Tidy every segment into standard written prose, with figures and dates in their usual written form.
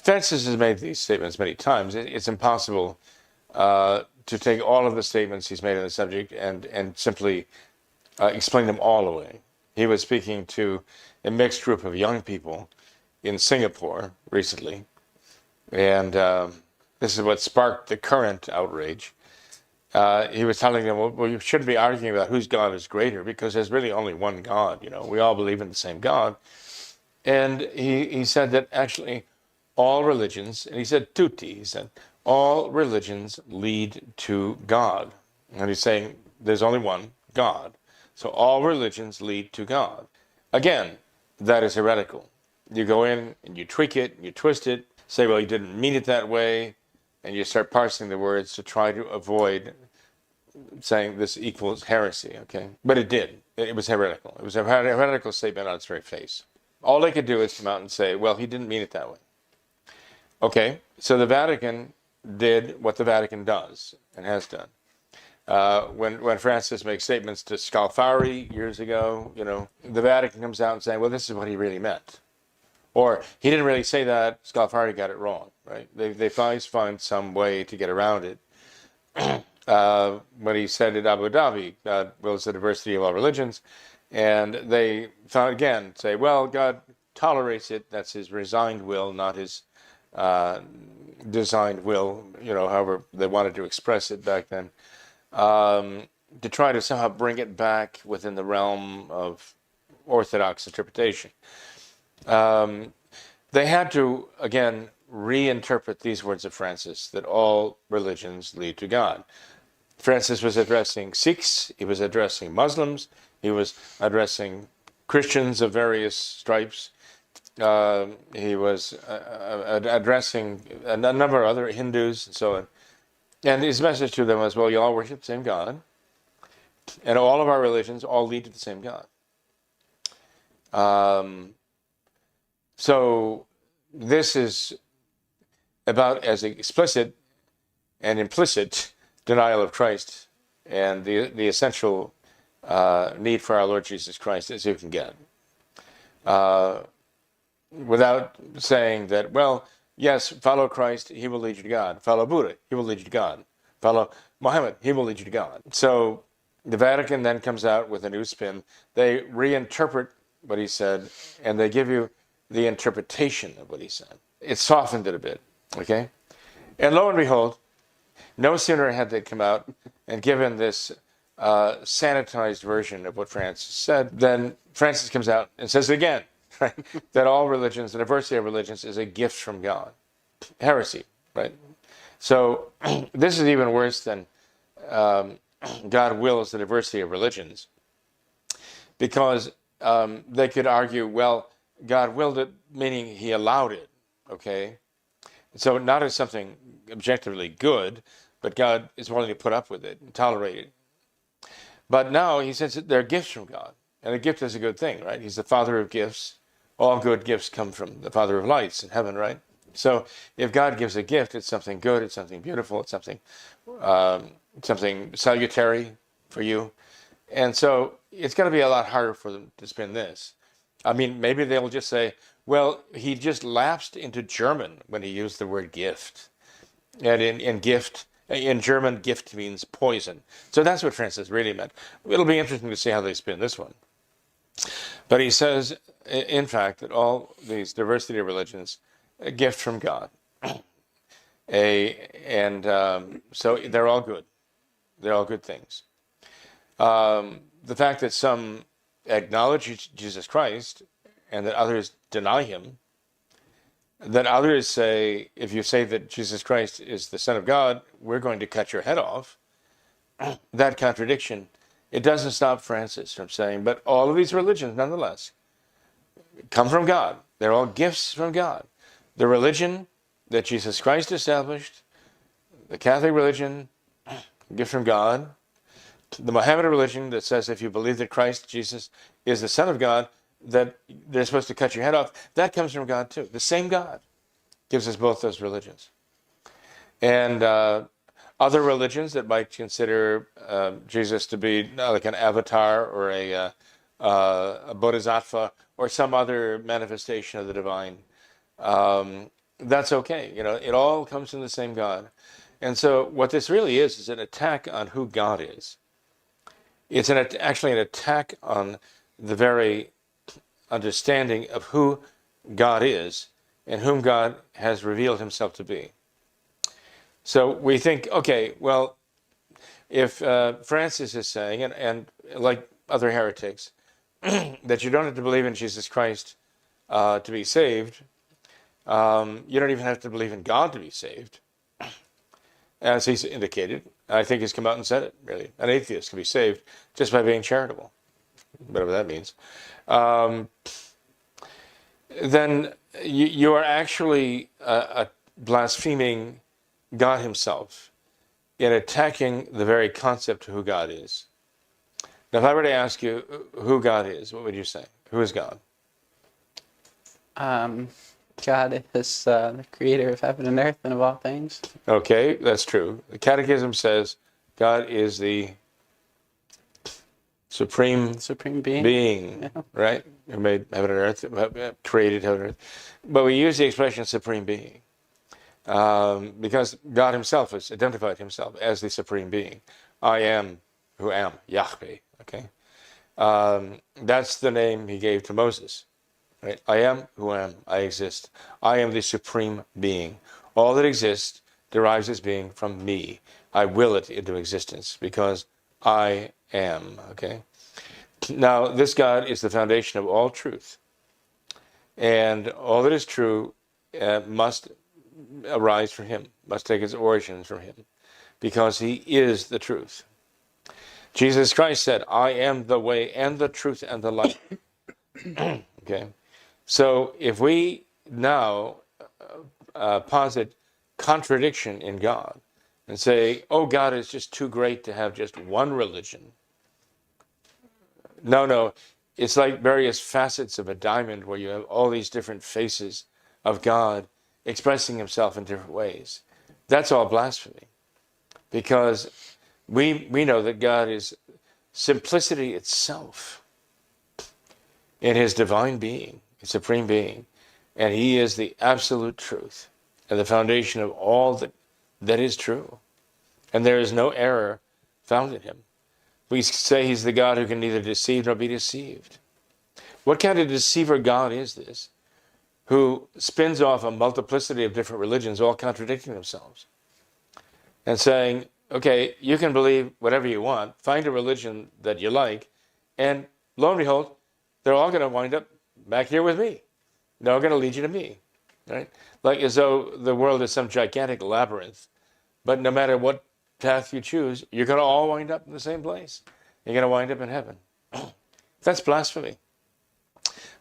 Francis has made these statements many times. It's impossible to take all of the statements he's made on the subject and simply explain them all away. He was speaking to a mixed group of young people in Singapore recently, and this is what sparked the current outrage. He was telling them, well, you shouldn't be arguing about whose God is greater, because there's really only one God. We all believe in the same God. And he said that actually all religions, and he said tutti, he said, all religions lead to God. And he's saying there's only one God. So all religions lead to God. Again, that is heretical. You go in and you tweak it, you twist it, say, well, he didn't mean it that way, and you start parsing the words to try to avoid saying this equals heresy, okay? But it did. It was heretical. It was a heretical statement on its very face. All they could do is come out and say, well, he didn't mean it that way. Okay, so the Vatican did what the Vatican does and has done. When Francis makes statements to Scalfari years ago, the Vatican comes out and saying, well, this is what he really meant. Or he didn't really say that, Scalfari got it wrong, right? They always find some way to get around it. When he said at Abu Dhabi, God wills the diversity of all religions, and they found again, say, well, God tolerates it, that's his resigned will, not his designed will, however they wanted to express it back then, to try to somehow bring it back within the realm of orthodox interpretation. They had to, again, reinterpret these words of Francis, that all religions lead to God. Francis was addressing Sikhs, he was addressing Muslims, he was addressing Christians of various stripes, he was addressing a number of other Hindus and so on. And his message to them was, well, you all worship the same God, and all of our religions all lead to the same God. So this is about as explicit and implicit denial of Christ and the essential need for our Lord Jesus Christ as you can get. Without saying that, well, yes, follow Christ, he will lead you to God. Follow Buddha, he will lead you to God. Follow Muhammad, he will lead you to God. So the Vatican then comes out with a new spin. They reinterpret what he said, and they give you the interpretation of what he said. It softened it a bit, okay? And lo and behold, no sooner had they come out and given this sanitized version of what Francis said, than Francis comes out and says it again, right? That all religions, the diversity of religions, is a gift from God. Heresy, right? So this is even worse than God wills the diversity of religions, because they could argue, well, God willed it, meaning he allowed it, okay? So not as something objectively good, but God is willing to put up with it and tolerate it. But now he says that they're gifts from God, and a gift is a good thing, right? He's the Father of gifts. All good gifts come from the Father of lights in heaven, right? So if God gives a gift, it's something good, it's something beautiful, it's something salutary for you. And so it's going to be a lot harder for them to spin this. I mean, maybe they'll just say, well, he just lapsed into German when he used the word gift. And in German, gift means poison. So that's what Francis really meant. It'll be interesting to see how they spin this one. But he says, in fact, that all these diversity of religions, a gift from God. So they're all good. They're all good things. The fact that some acknowledge Jesus Christ and that others deny him, that others say, if you say that Jesus Christ is the Son of God, we're going to cut your head off, that contradiction, it doesn't stop Francis from saying, but all of these religions, nonetheless, come from God. They're all gifts from God. The religion that Jesus Christ established, the Catholic religion, gift from God. The Mohammedan religion that says if you believe that Christ Jesus is the Son of God, that they're supposed to cut your head off, that comes from God too. The same God gives us both those religions. And other religions that might consider Jesus to be like an avatar or a bodhisattva or some other manifestation of the divine, that's okay. It all comes from the same God. And so what this really is an attack on who God is. It's actually an attack on the very understanding of who God is and whom God has revealed himself to be. So we think, okay, well, if Francis is saying, and like other heretics, that you don't have to believe in Jesus Christ to be saved, you don't even have to believe in God to be saved, as he's indicated. I think he's come out and said it, really. An atheist can be saved just by being charitable, whatever that means. Then you are actually blaspheming God himself in attacking the very concept of who God is. Now, if I were to ask you who God is, what would you say? Who is God? God is the creator of heaven and earth and of all things. Okay, that's true. The Catechism says God is the supreme being, yeah. Right? Who made heaven and earth, created heaven and earth. But we use the expression supreme being because God himself has identified himself as the supreme being. I am who am, Yahweh. Okay, that's the name he gave to Moses. Right? I am who am, I exist. I am the supreme being. All that exists derives its being from me. I will it into existence because I am. Okay. Now, this God is the foundation of all truth. And all that is true must arise from him, must take its origins from him, because he is the truth. Jesus Christ said, I am the way and the truth and the life. Okay. So if we now posit contradiction in God and say, oh, God is just too great to have just one religion. No, it's like various facets of a diamond where you have all these different faces of God expressing himself in different ways. That's all blasphemy, because we know that God is simplicity itself in his divine being, his supreme being, and he is the absolute truth and the foundation of all that is true. And there is no error found in him. We say he's the God who can neither deceive nor be deceived. What kind of deceiver God is this, who spins off a multiplicity of different religions, all contradicting themselves, and saying, okay, you can believe whatever you want, find a religion that you like, and lo and behold, they're all going to wind up back here with me. They're all going to lead you to me, right? Like as though the world is some gigantic labyrinth, but no matter what path you choose, you're going to all wind up in the same place. You're going to wind up in heaven. That's blasphemy.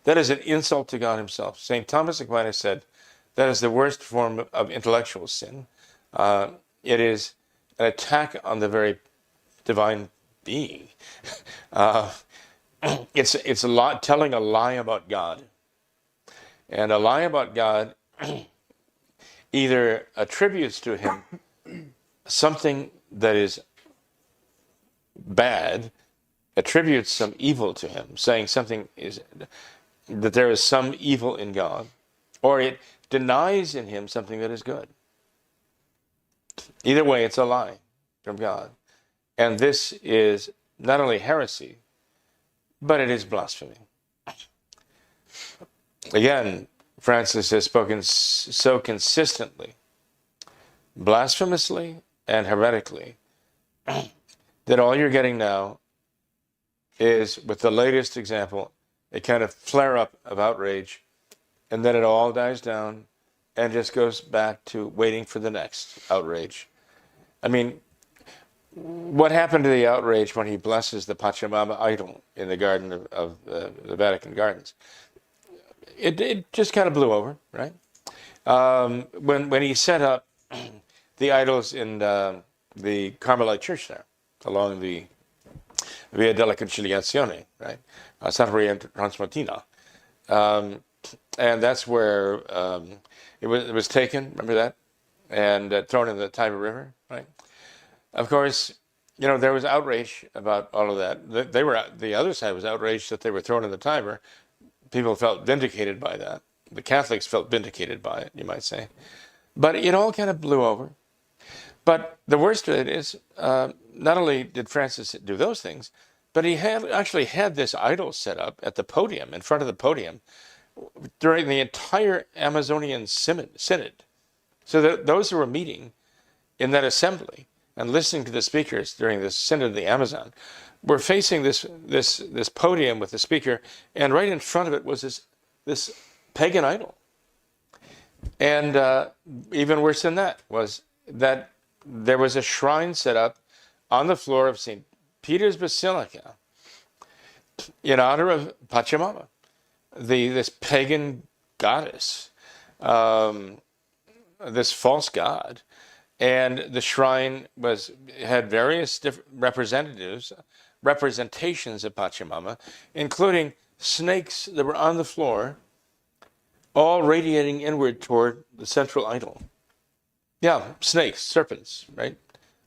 That is an insult to God himself. St. Thomas Aquinas said that is the worst form of intellectual sin. It is an attack on the very divine being. It's a lie, telling a lie about God. And a lie about God either attributes to him something that is bad, attributes some evil to him, saying something is that there is some evil in God, or it denies in him something that is good. Either way, it's a lie from God. And this is not only heresy, but it is blasphemy. Again, Francis has spoken so consistently, blasphemously and heretically, that all you're getting now is, with the latest example, a kind of flare-up of outrage, and then it all dies down and just goes back to waiting for the next outrage. I mean, what happened to the outrage when he blesses the Pachamama idol in the garden of the Vatican Gardens? It just kind of blew over, right? When he set up the idols in the Carmelite church there, along the Via della Conciliazione, right? Santa Maria Transmartina. And that's where it was taken, remember that? And thrown in the Tiber River, right? Of course, there was outrage about all of that. The other side was outraged that they were thrown in the Tiber. People felt vindicated by that. The Catholics felt vindicated by it, you might say. But it all kind of blew over. But the worst of it is, not only did Francis do those things, but he actually had this idol set up at the podium, in front of the podium, during the entire Amazonian Synod. So that those who were meeting in that assembly and listening to the speakers during the Synod of the Amazon were facing this podium with the speaker, and right in front of it was this pagan idol. And even worse than that was that there was a shrine set up on the floor of St. Peter's Basilica in honor of Pachamama, this pagan goddess, this false god. And the shrine had various different representations of Pachamama, including snakes that were on the floor, all radiating inward toward the central idol. Yeah, snakes, serpents, right?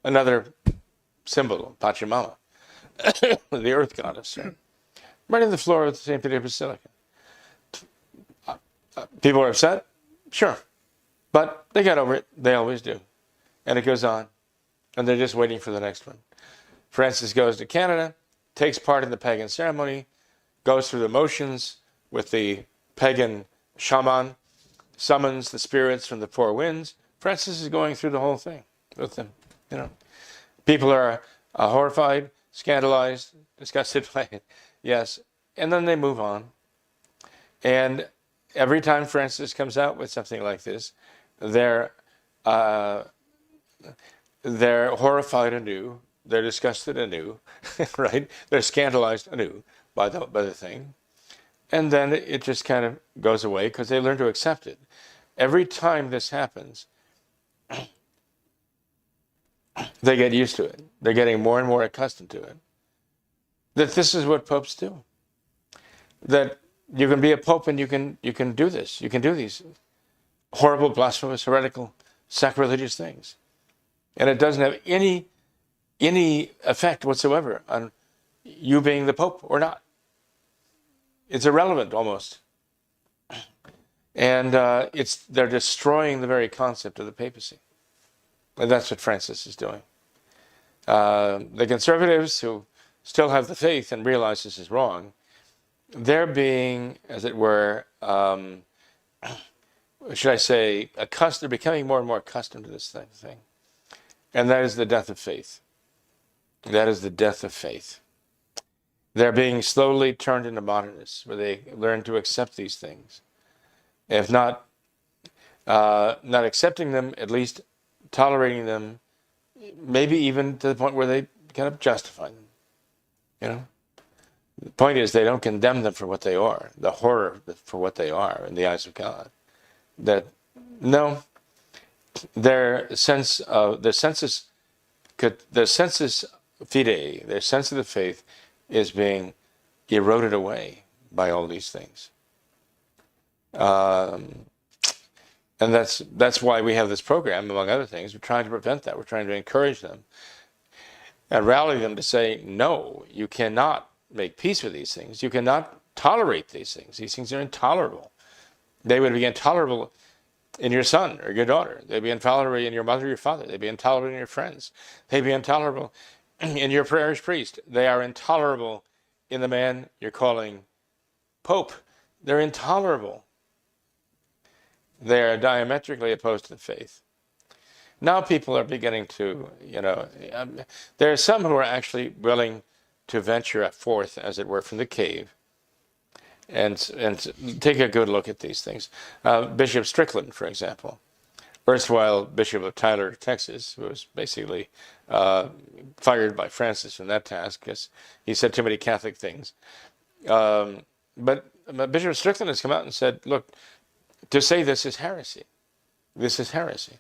Another symbol of Pachamama, the earth goddess, right on the floor of the St. Peter's Basilica. People are upset? Sure. But they got over it. They always do. And it goes on. And they're just waiting for the next one. Francis goes to Canada, takes part in the pagan ceremony, goes through the motions with the pagan shaman, summons the spirits from the four winds. Francis is going through the whole thing with them. You know, people are horrified, scandalized, disgusted by it. Yes. And then they move on. And every time Francis comes out with something like this, they're horrified anew, they're disgusted anew, right? They're scandalized anew by the thing. And then it just kind of goes away because they learn to accept it. Every time this happens, they get used to it. They're getting more and more accustomed to it. That this is what popes do. That you can be a pope and you can do this. You can do these horrible, blasphemous, heretical, sacrilegious things. And it doesn't have any effect whatsoever on you being the pope or not. It's irrelevant almost. And they're destroying the very concept of the papacy. And that's what Francis is doing. The conservatives who still have the faith and realize this is wrong, they're being, as it were, should I say, they're becoming more and more accustomed to this thing. And that is the death of faith. That is the death of faith. They're being slowly turned into modernists, where they learn to accept these things. If not accepting them, at least tolerating them, maybe even to the point where they kind of justify them. You know? The point is, they don't condemn them for what they are, the horror for what they are in the eyes of God. That, no, their sensus fidei, their sense of the faith, is being eroded away by all these things. And that's why we have this program, among other things. We're trying to prevent that. We're trying to encourage them and rally them to say, no, you cannot make peace with these things. You cannot tolerate these things. These things are intolerable. They would be intolerable in your son or your daughter. They'd be intolerable in your mother or your father. They'd be intolerable in your friends. They'd be intolerable in your parish priest. They are intolerable in the man you're calling Pope. They're intolerable. They are diametrically opposed to the faith. Now people are beginning to, there are some who are actually willing to venture forth, as it were, from the cave and take a good look at these things. Bishop Strickland, for example, erstwhile Bishop of Tyler, Texas, who was basically fired by Francis from that task because he said too many Catholic things. But Bishop Strickland has come out and said, look, to say this is heresy. This is heresy.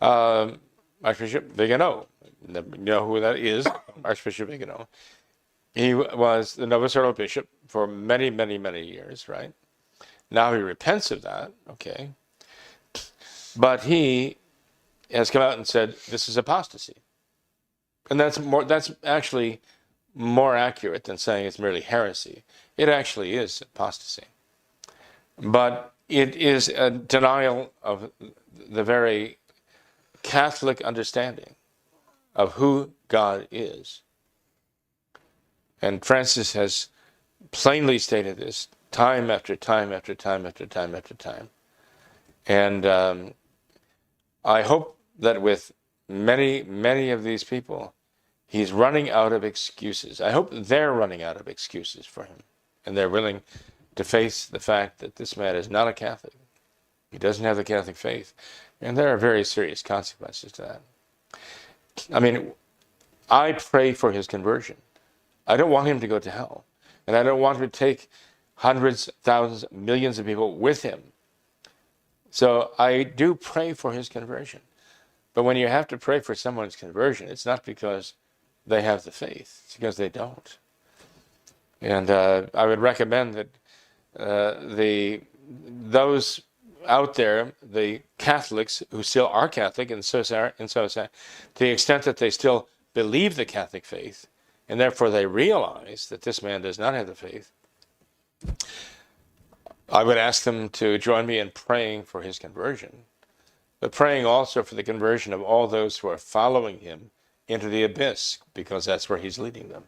Archbishop Vigano, you know who that is, Archbishop Vigano. He was the Novus Ordo bishop for many, many, many years, right? Now he repents of that, okay. But he has come out and said, this is apostasy. And that's actually more accurate than saying it's merely heresy. It actually is apostasy. But it is a denial of the very Catholic understanding of who God is. And Francis has plainly stated this time after time after time after time after time. And I hope that with many, many of these people, he's running out of excuses. I hope they're running out of excuses for him. And they're willing to face the fact that this man is not a Catholic. He doesn't have the Catholic faith. And there are very serious consequences to that. I mean, I pray for his conversion. I don't want him to go to hell. And I don't want him to take hundreds, thousands, millions of people with him. So I do pray for his conversion. But when you have to pray for someone's conversion, it's not because they have the faith. It's because they don't. And I would recommend that those out there, the Catholics who still are Catholic, and so to the extent that they still believe the Catholic faith, and therefore they realize that this man does not have the faith, I would ask them to join me in praying for his conversion, but praying also for the conversion of all those who are following him into the abyss, because that's where he's leading them.